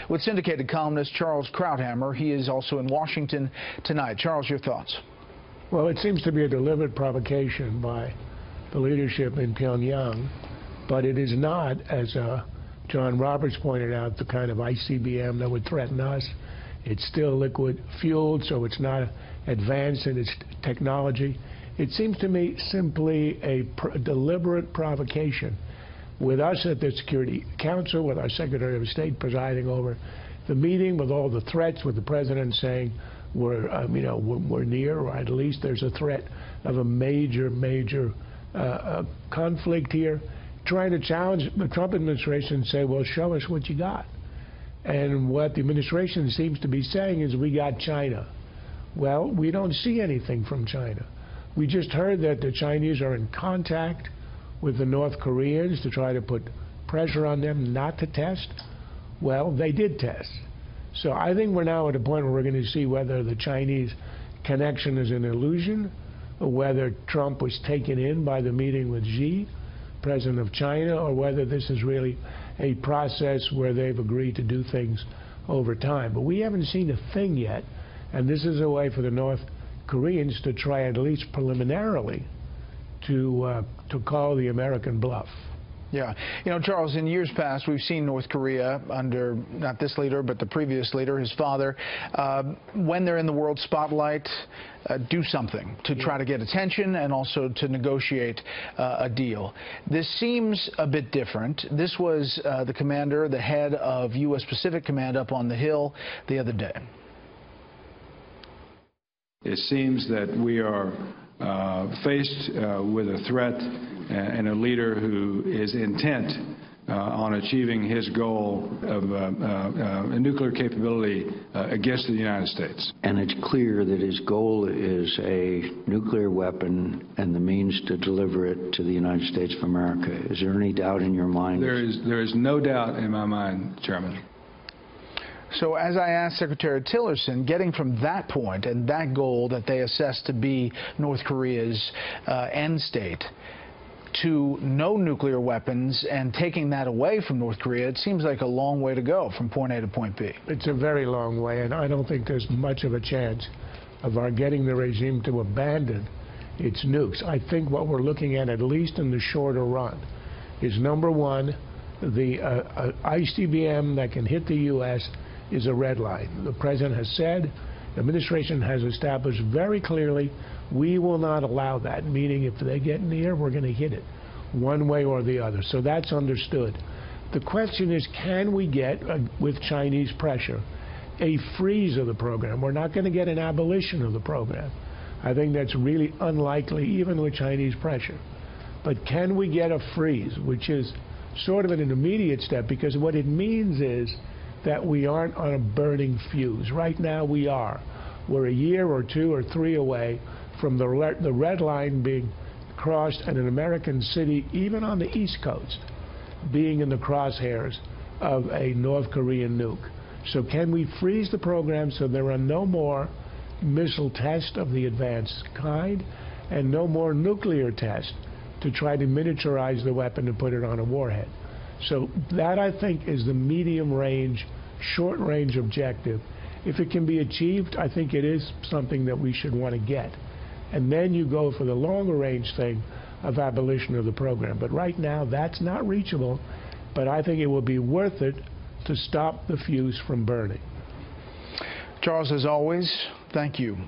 with syndicated columnist Charles Krauthammer. He is also in Washington tonight. Charles, your thoughts? Well, it seems to be a deliberate provocation by the leadership in Pyongyang, but it is not, as John Roberts pointed out, the kind of ICBM that would threaten us. It's still liquid fueled, so it's not advanced in its technology. It seems to me simply a deliberate provocation. With us at the Security Council, with our Secretary of State presiding over the meeting, with all the threats, with the President saying we're near, or at least there's a threat of a major conflict here, trying to challenge the Trump administration and say, well, show us what you got. And what the administration seems to be saying is, we got China. Well, we don't see anything from China. We just heard that the Chinese are in contact with the North Koreans to try to put pressure on them not to test. Well, they did test. So I think we're now at a point where we're going to see whether the Chinese connection is an illusion, or whether Trump was taken in by the meeting with Xi, president of China, or whether this is really a process where they've agreed to do things over time. But we haven't seen a thing yet, and this is a way for the North Koreans to try, at least preliminarily, to call the American bluff. Yeah. You know, Charles, in years past, we've seen North Korea under not this leader, but the previous leader, his father, when they're in the world spotlight, do something to try to get attention and also to negotiate a deal. This seems a bit different. This was the commander, the head of U.S. Pacific Command up on the Hill the other day. It seems that we are faced with a threat and a leader who is intent on achieving his goal of a nuclear capability against the United States. And it's clear that his goal is a nuclear weapon and the means to deliver it to the United States of America. Is there any doubt in your mind? There is no doubt in my mind, Chairman. So as I asked Secretary Tillerson, getting from that point and that goal that they assess to be North Korea's end state to no nuclear weapons and taking that away from North Korea, it seems like a long way to go from point A to point B. It's a very long way, and I don't think there's much of a chance of our getting the regime to abandon its nukes. I think what we're looking at least in the shorter run, is number one, the ICBM that can hit the U.S. is a red line. The President has said, the administration has established very clearly, we will not allow that, meaning if they get near, we're going to hit it one way or the other. So that's understood. The question is, can we get, with Chinese pressure, a freeze of the program? We're not going to get an abolition of the program. I think that's really unlikely, even with Chinese pressure. But can we get a freeze, which is sort of an immediate step, because what it means is that we aren't on a burning fuse. Right now we are. We're a year or two or three away from the red line being crossed and an American city, even on the East Coast, being in the crosshairs of a North Korean nuke. So can we freeze the program so there are no more missile tests of the advanced kind and no more nuclear tests to try to miniaturize the weapon and put it on a warhead? So that, I think, is the medium-range, short-range objective. If it can be achieved, I think it is something that we should want to get. And then you go for the longer-range thing of abolition of the program. But right now, that's not reachable. But I think it will be worth it to stop the fuse from burning. Charles, as always, thank you.